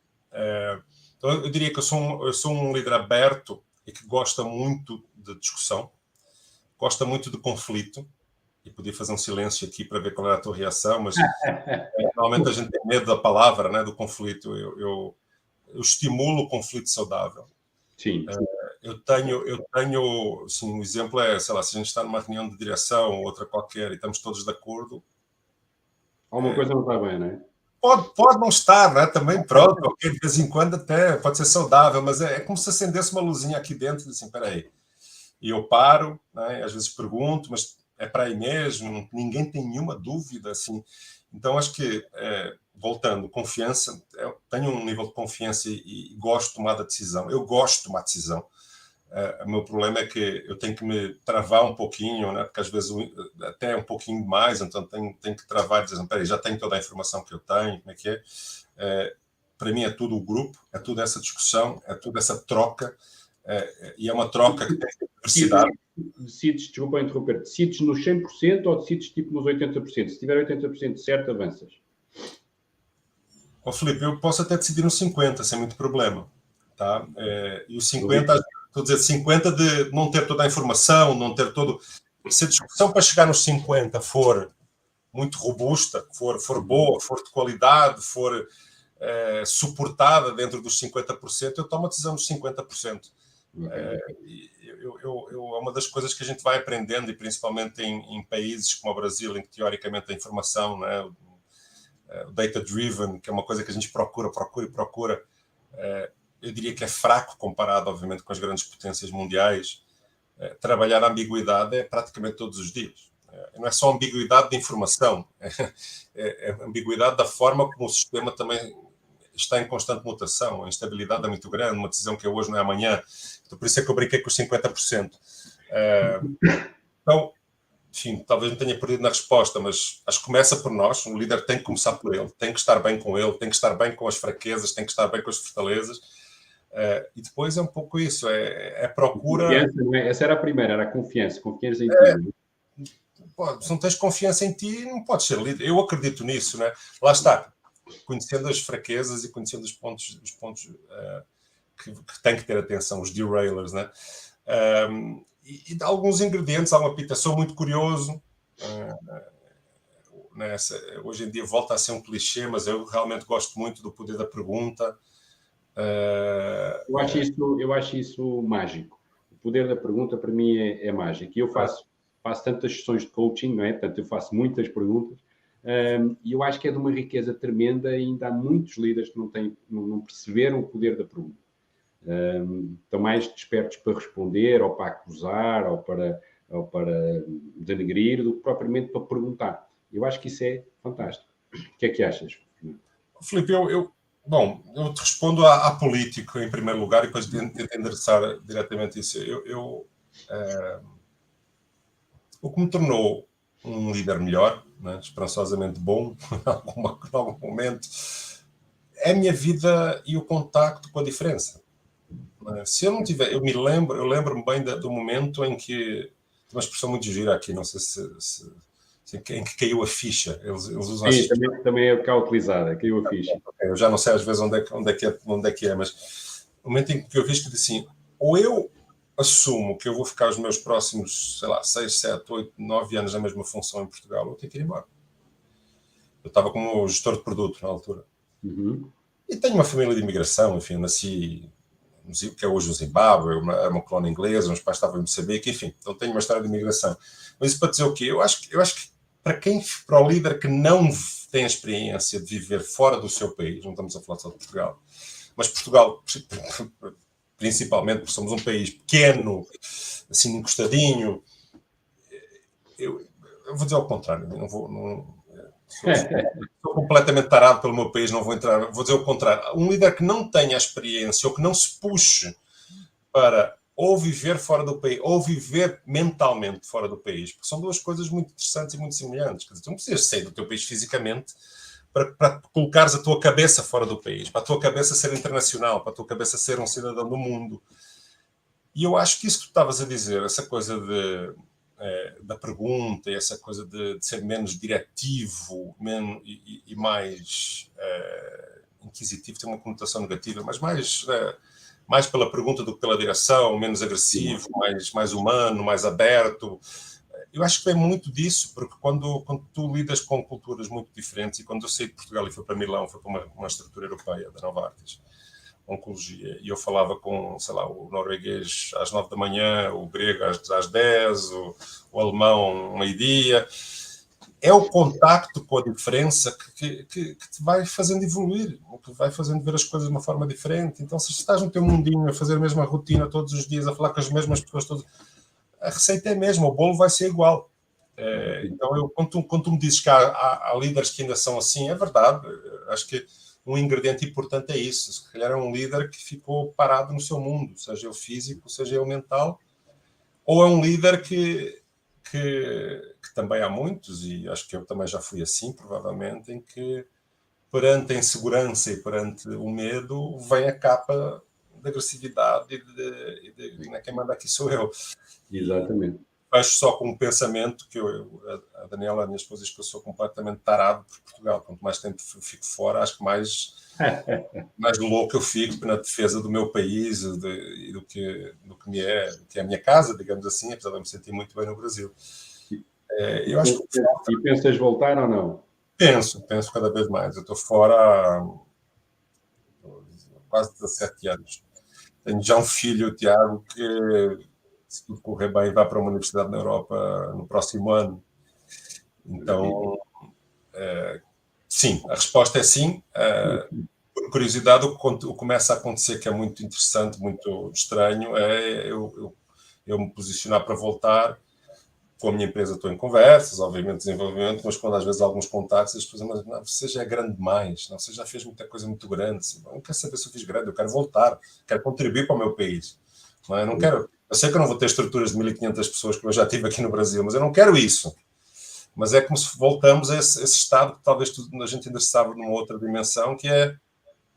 Speaker 2: Então, eu diria que eu sou um líder aberto e que gosta muito de discussão, gosta muito de conflito, e podia fazer um silêncio aqui para ver qual era a tua reação, mas normalmente a gente tem medo da palavra, né, do conflito. Eu estimulo o conflito saudável.
Speaker 1: Sim.
Speaker 2: Eu tenho assim, um exemplo é, sei lá, se a gente está numa reunião de direção ou outra qualquer e estamos todos de acordo.
Speaker 1: Alguma coisa não está bem, não é?
Speaker 2: Pode não estar, né? Também pronto, ok, de vez em quando até pode ser saudável, mas é como se acendesse uma luzinha aqui dentro, assim, espera aí. E eu paro, né? Às vezes pergunto, mas é para aí mesmo, ninguém tem nenhuma dúvida, assim. Então, acho que, voltando, confiança, eu tenho um nível de confiança e gosto de tomar a decisão. Eu gosto de tomar decisão. O meu problema é que eu tenho que me travar um pouquinho, né? Porque às vezes até um pouquinho mais, então tenho que travar e dizer, peraí, já tenho toda a informação que eu tenho, como é que é? Para mim é tudo o grupo, é tudo essa discussão, é tudo essa troca, e é uma troca que tem diversidade.
Speaker 1: Decides, desculpa interromper, decides nos 100% ou decides tipo nos 80%? Se tiver 80% certo, avanças.
Speaker 2: Filipe, eu posso até decidir nos 50%, sem muito problema. Tá? E os 50%, estou a dizer, 50% de não ter toda a informação, não ter todo... Se a discussão para chegar nos 50% for muito robusta, for boa, for de qualidade, for suportada dentro dos 50%, eu tomo a decisão dos 50%. É uma das coisas que a gente vai aprendendo, e principalmente em países como o Brasil, em que teoricamente a informação, né, o data-driven, que é uma coisa que a gente procura, eu diria que é fraco comparado, obviamente, com as grandes potências mundiais. Trabalhar a ambiguidade é praticamente todos os dias. Não é só ambiguidade de informação, é ambiguidade da forma como o sistema também está em constante mutação. A instabilidade é muito grande, uma decisão que é hoje não é amanhã. Então, por isso é que eu brinquei com os 50%. Então, enfim, talvez não tenha perdido na resposta, mas acho que começa por nós. O líder tem que começar por ele, tem que estar bem com ele, tem que estar bem com as fraquezas, tem que estar bem com as fortalezas. E depois é um pouco isso, é procura...
Speaker 1: Essa era a primeira, era a confiança em ti.
Speaker 2: Se não tens confiança em ti, não podes ser líder. Eu acredito nisso, né? Lá está, conhecendo as fraquezas e conhecendo os pontos que tem que ter atenção, os derailers, né? E alguns ingredientes, alguma pita. Sou muito curioso. Hoje em dia volta a ser um clichê, mas eu realmente gosto muito do poder da pergunta.
Speaker 1: Eu acho isso mágico. O poder da pergunta, para mim, é mágico. E eu faço tantas sessões de coaching, não é? Portanto, eu faço muitas perguntas. E eu acho que é de uma riqueza tremenda e ainda há muitos líderes que não perceberam o poder da pergunta. Estão mais despertos para responder, ou para acusar, ou para denegrir, do que propriamente para perguntar. Eu acho que isso é fantástico. O que é que achas?
Speaker 2: Filipe, eu te respondo a político em primeiro lugar e depois tento endereçar diretamente isso. O que me tornou um líder melhor, né, esperançosamente bom, em algum momento, é a minha vida e o contacto com a diferença. Se eu não tiver, eu lembro-me bem do momento em que, tem uma expressão muito gira aqui, não sei se em que caiu a ficha. Eles usam
Speaker 1: Sim, também é cá utilizada, caiu a ficha.
Speaker 2: Eu já não sei às vezes onde é que é, mas o momento em que eu vi que disse assim, ou eu assumo que eu vou ficar os meus próximos, sei lá, 6, 7, 8, 9 anos na mesma função em Portugal, ou tenho que ir embora. Eu estava como gestor de produto na altura. E tenho uma família de imigração, enfim, nasci que é hoje o Zimbábue, é uma colónia inglesa, meus pais estavam em Moçambique, enfim, então tenho uma história de imigração. Mas isso para dizer o quê? Eu acho que para o líder que não tem a experiência de viver fora do seu país, não estamos a falar só de Portugal, mas Portugal, principalmente, porque somos um país pequeno, assim, encostadinho, eu vou dizer ao contrário, sou completamente tarado pelo meu país, não vou entrar, vou dizer o contrário. Um líder que não tenha a experiência ou que não se puxe para ou viver fora do país ou viver mentalmente fora do país, porque são duas coisas muito interessantes e muito semelhantes. Quer dizer, tu não precisas sair do teu país fisicamente para colocares a tua cabeça fora do país, para a tua cabeça ser internacional, para a tua cabeça ser um cidadão do mundo. E eu acho que isso que tu estavas a dizer, essa coisa da pergunta, essa coisa de ser menos diretivo e mais inquisitivo, tem uma conotação negativa, mas mais pela pergunta do que pela direção, menos agressivo, mais humano, mais aberto. Eu acho que vem muito disso, porque quando tu lidas com culturas muito diferentes, e quando eu saí de Portugal e fui para Milão, fui para uma estrutura europeia da Novartis, oncologia, e eu falava com, sei lá, o norueguês às 9 da manhã, o grego às 10, o alemão meio-dia. É o contacto com a diferença que te vai fazendo evoluir, que vai fazendo ver as coisas de uma forma diferente. Então, se estás no teu mundinho a fazer a mesma rotina todos os dias, a falar com as mesmas pessoas todas, a receita é a mesma, o bolo vai ser igual. Então, quando tu me dizes que há líderes que ainda são assim, é verdade. Acho que um ingrediente importante é isso. Se calhar é um líder que ficou parado no seu mundo, seja ele físico, seja ele mental, ou é um líder que também há muitos, e acho que eu também já fui assim, provavelmente, em que perante a insegurança e perante o medo vem a capa de agressividade e de quem manda aqui sou eu.
Speaker 1: Exatamente.
Speaker 2: Fecho só com um pensamento que a Daniela, a minha esposa, diz que eu sou completamente tarado por Portugal. Quanto mais tempo fico fora, acho que mais louco eu fico na defesa do meu país e do que é a minha casa, digamos assim, apesar de eu me sentir muito bem no Brasil. Eu acho que
Speaker 1: e pensas voltar ou não?
Speaker 2: Penso cada vez mais. Eu estou fora há quase 17 anos. Tenho já um filho, o Tiago, que, se tudo correr bem, vai para uma universidade na Europa no próximo ano. Então, sim, a resposta é sim. Por curiosidade, o que começa a acontecer, que é muito interessante, muito estranho, é eu me posicionar para voltar. Com a minha empresa estou em conversas, obviamente desenvolvimento, mas quando às vezes há alguns contactos, as pessoas dizem, não, você já é grande demais, não, você já fez muita coisa muito grande, eu não quero saber se eu fiz grande, eu quero voltar, quero contribuir para o meu país. Não é? Eu sei que eu não vou ter estruturas de 1.500 pessoas que eu já tive aqui no Brasil, mas eu não quero isso. Mas é como se voltamos a esse estado que talvez a gente ainda estava numa outra dimensão, que é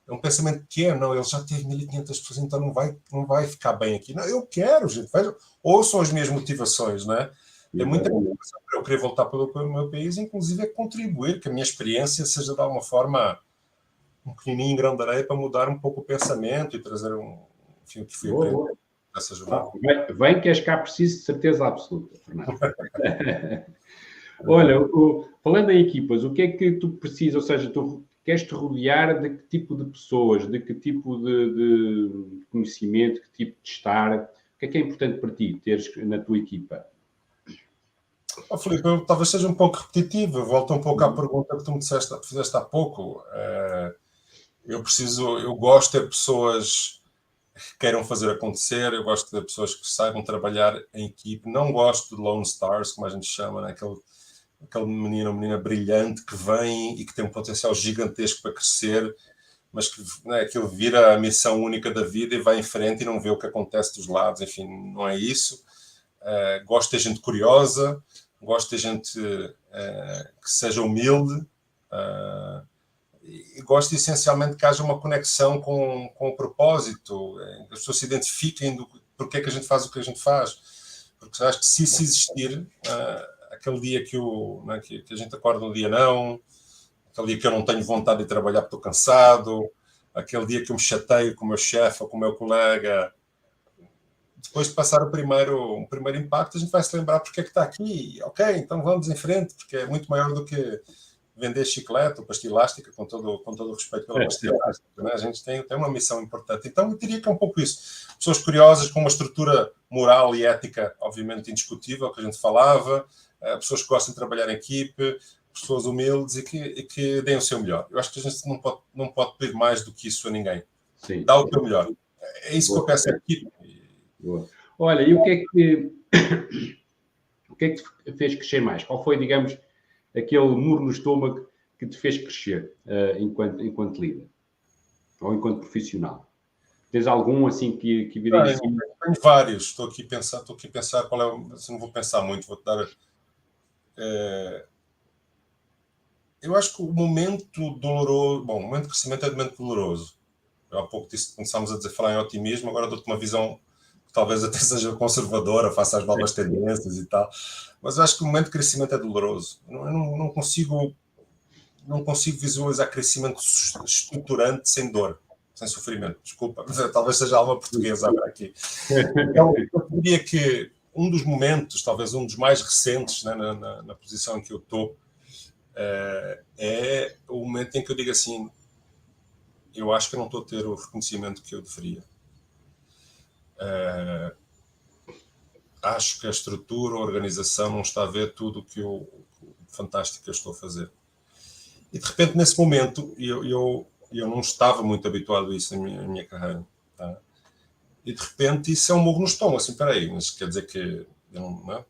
Speaker 2: um pensamento pequeno, não, ele já teve 1.500 pessoas, então não vai ficar bem aqui. Não, eu quero, gente, vejam, ouçam as minhas motivações, não é? Tem muita motivação para eu querer voltar para o meu país, inclusive é contribuir, que a minha experiência seja de alguma forma um pequenininho grão de areia para mudar um pouco o pensamento e trazer enfim, o que fui aprendendo nessa jornada.
Speaker 1: Vem que és cá preciso de certeza absoluta, Fernando. Olha, falando em equipas, o que é que tu precisas, ou seja, tu queres te rodear de que tipo de pessoas, de que tipo de conhecimento, que tipo de estar, o que é importante para ti teres na tua equipa?
Speaker 2: Filipe, eu talvez seja um pouco repetitivo, volto um pouco à pergunta que tu me fizeste há pouco. Eu gosto de ter pessoas que queiram fazer acontecer, eu gosto de ter pessoas que saibam trabalhar em equipe, não gosto de lone stars, como a gente chama, né? Aquele menino ou menina brilhante que vem e que tem um potencial gigantesco para crescer, mas que aquilo vira a missão única da vida e vai em frente e não vê o que acontece dos lados, enfim, não é isso. Gosto de gente curiosa, gosto de gente que seja humilde e gosto essencialmente que haja uma conexão com o propósito, que as pessoas se identifiquem do porquê é que a gente faz o que a gente faz, porque acho que se isso existir, aquele dia que a gente acorda um dia não, aquele dia que eu não tenho vontade de trabalhar porque estou cansado, aquele dia que eu me chateio com o meu chefe ou com o meu colega, depois de passar o primeiro impacto, a gente vai se lembrar porque é que está aqui. Ok, então vamos em frente, porque é muito maior do que vender chiclete ou pastilha elástica, com todo o respeito pela pastilha elástica. Né? A gente tem uma missão importante. Então, eu diria que é um pouco isso. Pessoas curiosas, com uma estrutura moral e ética, obviamente, indiscutível, que a gente falava, pessoas que gostam de trabalhar em equipe, pessoas humildes e que deem o seu melhor. Eu acho que a gente não pode pedir mais do que isso a ninguém.
Speaker 1: Sim.
Speaker 2: Dá o teu melhor. É isso que eu peço à equipe.
Speaker 1: Boa. Olha, e o que é que te fez crescer mais? Qual foi, digamos, aquele muro no estômago que te fez crescer enquanto líder? Ou enquanto profissional? Tens algum assim que vira em cima?
Speaker 2: Tenho vários. Estou aqui a pensar qual é o... Não vou pensar muito, vou-te dar... eu acho que o momento doloroso... Bom, o momento de crescimento é momento doloroso. Eu há pouco começámos a falar em otimismo, agora dou-te uma visão que talvez até seja conservadora, face às novas tendências e tal. Mas eu acho que o momento de crescimento é doloroso. Eu não consigo visualizar crescimento estruturante sem dor, sem sofrimento. Desculpa, talvez seja alma portuguesa aqui. Então, eu diria que um dos momentos, talvez um dos mais recentes, né, na posição em que eu estou, é o momento em que eu digo assim: eu acho que eu não estou a ter o reconhecimento que eu deveria. Acho que a estrutura, a organização não está a ver tudo o fantástico que eu estou a fazer. E de repente, nesse momento, eu não estava muito habituado a isso na minha carreira. Tá? E de repente, isso é um murro no estômago. Assim, espera aí, mas quer dizer que eu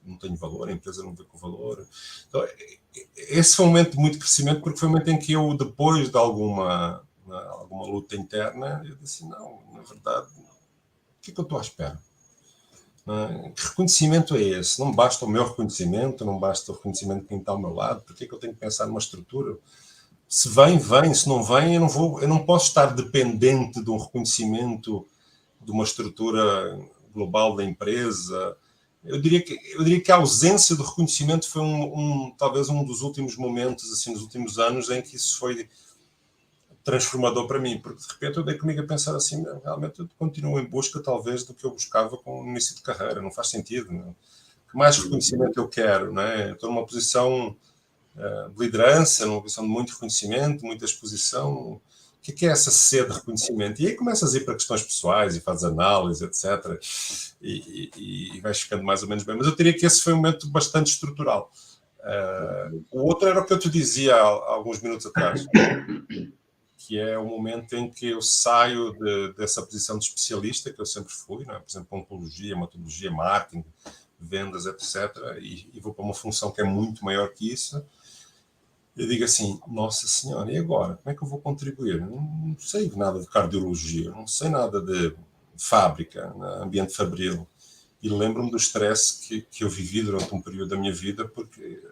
Speaker 2: não tenho valor, a empresa não vê com valor. Então, esse foi um momento de muito crescimento, porque foi um momento em que eu, depois de alguma luta interna, eu disse: não, na verdade, o que é que eu estou à espera? Que reconhecimento é esse? Não basta o meu reconhecimento, não basta o reconhecimento de quem está ao meu lado. Por que é que eu tenho que pensar numa estrutura? Se vem, vem. Se não vem, eu não posso estar dependente de um reconhecimento de uma estrutura global da empresa. Eu diria que a ausência de reconhecimento foi talvez um dos últimos momentos, assim, nos últimos anos, em que isso foi transformador para mim, porque de repente eu dei comigo a pensar assim: realmente eu continuo em busca talvez do que eu buscava com o início de carreira, não faz sentido, não? Que mais reconhecimento eu quero, não é? Eu estou numa posição de liderança, numa posição de muito reconhecimento, muita exposição. O que é essa sede de reconhecimento? E aí começas a ir para questões pessoais e fazes análise, etc. E vais ficando mais ou menos bem. Mas eu diria que esse foi um momento bastante estrutural. O outro era o que eu te dizia há alguns minutos atrás, que é o momento em que eu saio dessa posição de especialista, que eu sempre fui, não é? Por exemplo, ontologia, metodologia, marketing, vendas, etc., e vou para uma função que é muito maior que isso. Eu digo assim: nossa senhora, e agora? Como é que eu vou contribuir? Eu não sei nada de cardiologia, não sei nada de fábrica, ambiente fabril. E lembro-me do stress que eu vivi durante um período da minha vida, porque,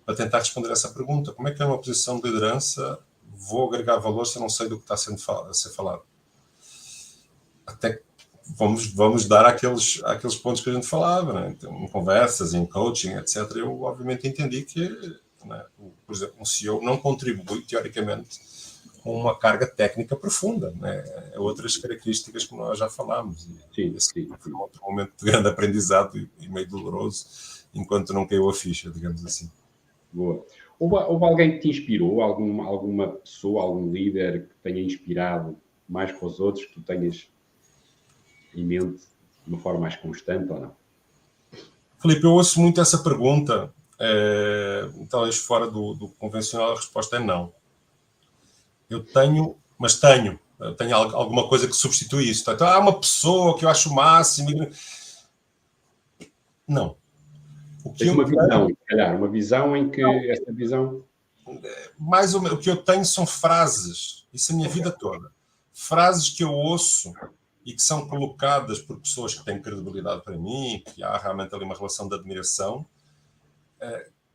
Speaker 2: para tentar responder essa pergunta: como é que é uma posição de liderança vou agregar valor se eu não sei do que está a ser falado? Até vamos dar aqueles pontos que a gente falava, né? Então, em conversas, em coaching, etc. Eu, obviamente, entendi que, né, por exemplo, um CEO não contribui, teoricamente, com uma carga técnica profunda, né? Outras características que nós já falámos. Sim. Foi um outro momento de grande aprendizado e meio doloroso, enquanto não caiu a ficha, digamos assim.
Speaker 1: Boa. Houve alguém que te inspirou? Alguma pessoa, algum líder que tenha inspirado mais que os outros, que tu tenhas em mente de uma forma mais constante ou não?
Speaker 2: Filipe, eu ouço muito essa pergunta. Talvez fora do convencional, a resposta é não. Eu tenho alguma coisa que substitui isso. Então, há uma pessoa que eu acho o máximo. Não.
Speaker 1: Tens uma visão, se calhar, uma visão em que essa visão...
Speaker 2: Mais ou menos, o que eu tenho são frases, isso a minha vida toda. Frases que eu ouço e que são colocadas por pessoas que têm credibilidade para mim, que há realmente ali uma relação de admiração,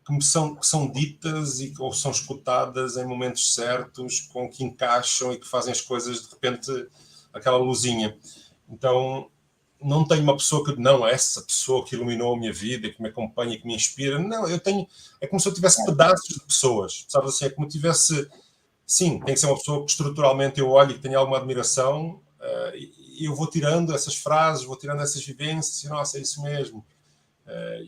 Speaker 2: que são ditas ou são escutadas em momentos certos, com que encaixam e que fazem as coisas, de repente, aquela luzinha. Então, não tenho uma pessoa que... Não, essa pessoa que iluminou a minha vida, que me acompanha, que me inspira. Não, eu tenho... É como se eu tivesse pedaços de pessoas, sabes assim? É como se tivesse... Sim, tem que ser uma pessoa que estruturalmente eu olho e que tenha alguma admiração, e eu vou tirando essas frases, vou tirando essas vivências, e nossa, é isso mesmo.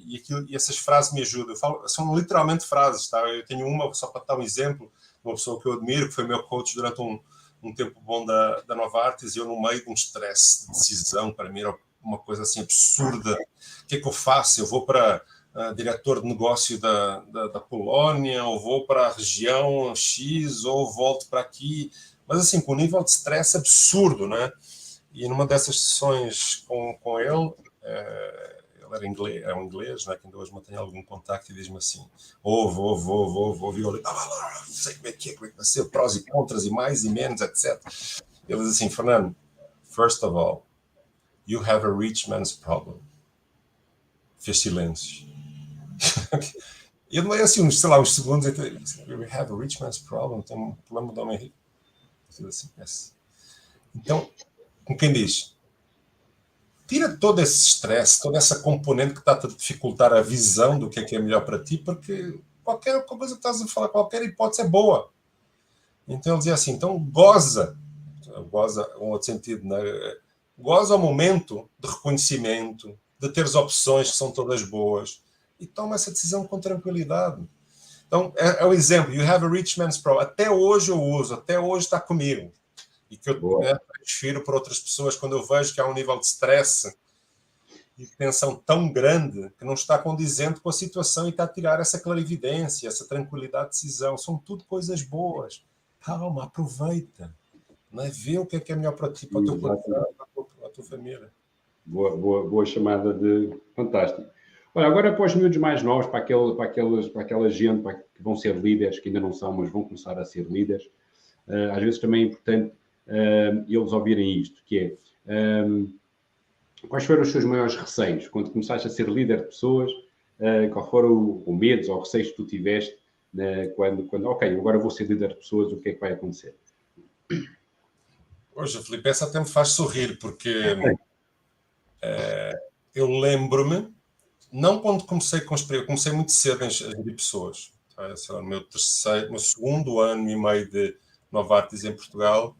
Speaker 2: E essas frases me ajudam. São literalmente frases, tá? Eu tenho uma, só para dar um exemplo, uma pessoa que eu admiro, que foi meu coach durante um tempo bom da Novartis, e eu, no meio de um stress de decisão, para mim era uma coisa assim absurda. O que é que eu faço? Eu vou para diretor de negócio da Polónia, ou vou para a região X, ou volto para aqui. Mas assim, com um nível de stress absurdo, né? E numa dessas sessões com ele, ele é um inglês, né, que ainda hoje mantém algum contacto, e diz-me assim: ouve, eu sei como é que vai ser, prós e contras, e mais e menos, etc. Ele diz assim: Fernando, first of all, you have a rich man's problem. Fez silêncio. E eu demorei assim uns segundos, e we have a rich man's problem, tem um problema do homem rico. Assim, yes. Então, como quem diz, tira todo esse stress, toda essa componente que está a dificultar a visão do que é melhor para ti, porque qualquer coisa que estás a falar, qualquer hipótese é boa. Então ele dizia assim, então goza um outro sentido, né? Goza o momento de reconhecimento, de teres opções que são todas boas, e toma essa decisão com tranquilidade. Então, é o exemplo, you have a rich man's problem. Até hoje eu uso, até hoje está comigo. E que eu transfiro para outras pessoas quando eu vejo que há um nível de stress e de tensão tão grande que não está condizente com a situação e está a tirar essa clarividência, essa tranquilidade de decisão. São tudo coisas boas. Calma, aproveita. Não é? Vê o que é melhor para ti, para o teu coração, para a tua família.
Speaker 1: Boa chamada de... Fantástico. Olha, agora para os miúdos mais novos, para aquela gente que vão ser líderes, que ainda não são, mas vão começar a ser líderes, às vezes também é importante eles ouvirem isto, que é quais foram os seus maiores receios quando começaste a ser líder de pessoas, qual foram os medos ou receios que tu tiveste quando ok, agora vou ser líder de pessoas, o que é que vai acontecer?
Speaker 2: Hoje, Filipe, essa até me faz sorrir, porque eu lembro-me, não quando comecei com eu comecei muito cedo a gerir pessoas. No meu segundo ano e meio de Novartis em Portugal,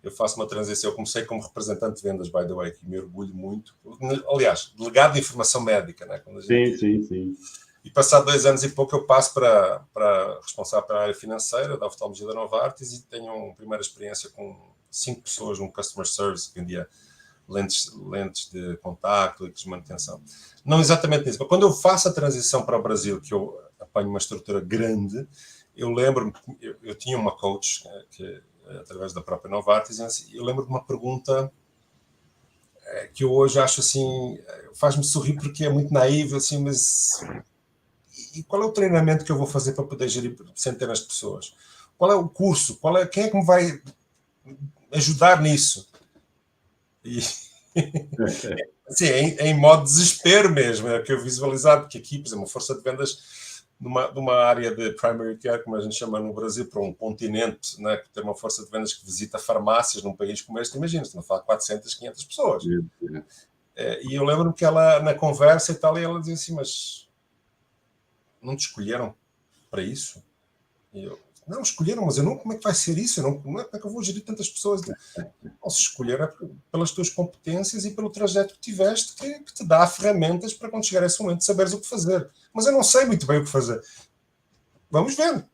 Speaker 2: eu faço uma transição. Eu comecei como representante de vendas, by the way, que me orgulho muito. Aliás, delegado de informação médica, né? Quando a gente...
Speaker 1: Sim.
Speaker 2: E passado 2 anos e pouco eu passo para responsável pela área financeira da oftalmologia da Novartis e tenho uma primeira experiência com 5 pessoas no Customer Service, que vendia lentes de contacto, lentes de manutenção. Não exatamente nisso, mas quando eu faço a transição para o Brasil, que eu apanho uma estrutura grande, eu lembro-me, eu tinha uma coach, que através da própria Novartis, e eu lembro de uma pergunta que eu hoje acho assim, faz-me sorrir porque é muito naivo, assim, mas... E qual é o treinamento que eu vou fazer para poder gerir centenas de pessoas? Qual é o curso? Quem é que me vai ajudar nisso? E assim, em modo desespero mesmo, é o que eu visualizava, porque aqui, por exemplo, uma força de vendas de uma área de primary care, como a gente chama no Brasil, para um continente, né, que tem uma força de vendas que visita farmácias num país como este, imagina, estamos a falar de 400, 500 pessoas. E eu lembro-me que ela, na conversa e tal, ela dizia assim, mas não te escolheram para isso? E eu, não, escolheram, mas eu não, como é que vai ser isso? Como é que eu vou gerir tantas pessoas? Posso escolher pelas tuas competências e pelo trajeto que tiveste, que te dá ferramentas para quando chegar a esse momento saberes o que fazer. Mas eu não sei muito bem o que fazer. Vamos ver.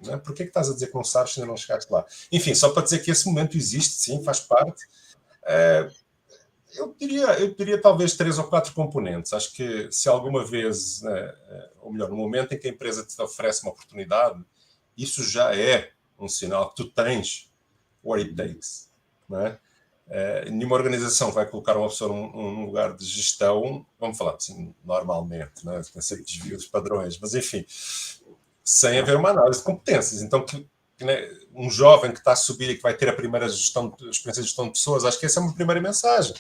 Speaker 2: Não é? Por que estás a dizer que não sabes se ainda não chegaste lá? Enfim, só para dizer que esse momento existe, sim, faz parte. Eu diria talvez 3 ou 4 componentes. Acho que se alguma vez, né, ou melhor, no momento em que a empresa te oferece uma oportunidade, isso já é um sinal que tu tens what it takes. Né? Nenhuma organização vai colocar uma pessoa num lugar de gestão, vamos falar assim, normalmente, né? Tem sempre desvio dos padrões, mas enfim, sem haver uma análise de competências. Então, né, um jovem que está a subir e que vai ter a primeira experiência de gestão de pessoas, acho que essa é uma primeira mensagem.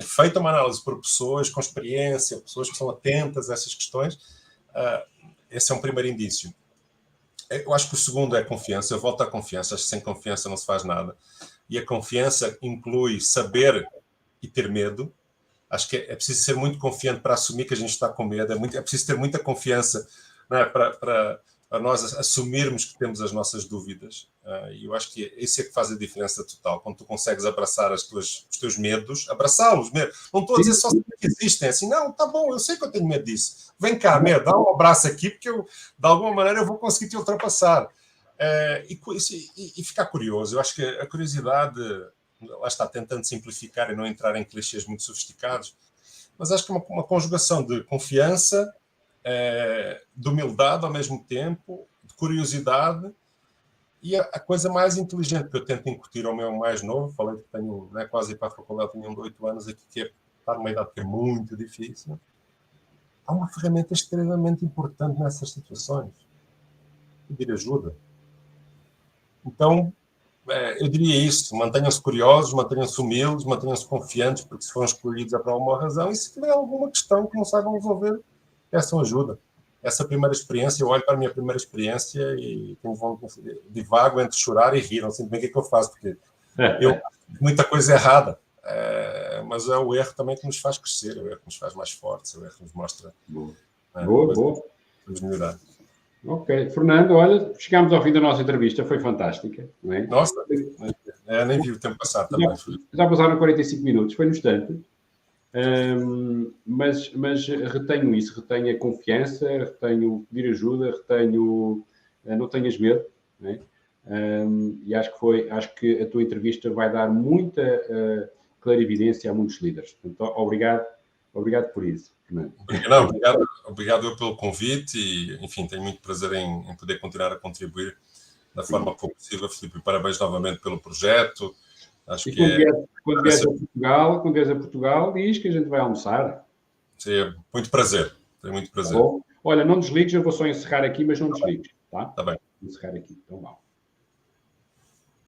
Speaker 2: Feita uma análise por pessoas com experiência, pessoas que são atentas a essas questões, esse é um primeiro indício. Eu acho que o segundo é confiança. Eu volto à confiança. Acho que sem confiança não se faz nada. E a confiança inclui saber e ter medo. Acho que é preciso ser muito confiante para assumir que a gente está com medo. É preciso ter muita confiança, né, para nós assumirmos que temos as nossas dúvidas. E eu acho que isso é que faz a diferença total. Quando tu consegues abraçar os teus medos, abraçá-los mesmo. Não estou a dizer só que existem. Assim, não, tá bom, eu sei que eu tenho medo disso. Vem cá, medo, dá um abraço aqui, porque eu, de alguma maneira, eu vou conseguir te ultrapassar. E ficar curioso. Eu acho que a curiosidade, lá está, tentando simplificar e não entrar em clichês muito sofisticados, mas acho que uma conjugação de confiança, de humildade ao mesmo tempo, de curiosidade, e a coisa mais inteligente que eu tento incutir ao meu mais novo, falei que tenho, né, quase para a faculdade, tenho 8 anos aqui, que está numa idade que é muito difícil. Há uma ferramenta extremamente importante nessas situações: pedir ajuda. Então, eu diria isto: mantenham-se curiosos, mantenham-se humildes, mantenham-se confiantes, porque se foram escolhidos é por alguma razão, e se tiver alguma questão que não saibam resolver, peçam ajuda. essa primeira experiência, eu olho para a minha primeira experiência e divago entre chorar e rir, não sei bem o que é que eu faço, porque eu muita coisa errada, mas é o erro também que nos faz crescer, é o erro que nos faz mais fortes, é o erro que nos mostra
Speaker 1: boa.
Speaker 2: Vamos melhorar.
Speaker 1: Ok. Fernando, olha, chegámos ao fim da nossa entrevista, foi fantástica, não é?
Speaker 2: Nossa, nem vi o tempo passar também.
Speaker 1: Já passaram 45 minutos, foi no instante. Mas retenho isso, retenho a confiança, retenho pedir ajuda, retenho não tenhas medo, não é? E acho que a tua entrevista vai dar muita clarividência a muitos líderes. Portanto, obrigado por isso, Fernando.
Speaker 2: Não, obrigado pelo convite e, enfim, tenho muito prazer em poder continuar a contribuir da forma que for possível. Filipe, parabéns novamente pelo projeto. Acho que
Speaker 1: quando vieres a Portugal, diz que a gente vai almoçar.
Speaker 2: Sim, muito prazer. Tenho muito prazer.
Speaker 1: Tá bom? Olha, não desligues, eu vou só encerrar aqui, mas não desligues, tá?
Speaker 2: Tá bem.
Speaker 1: Encerrar aqui, então vá.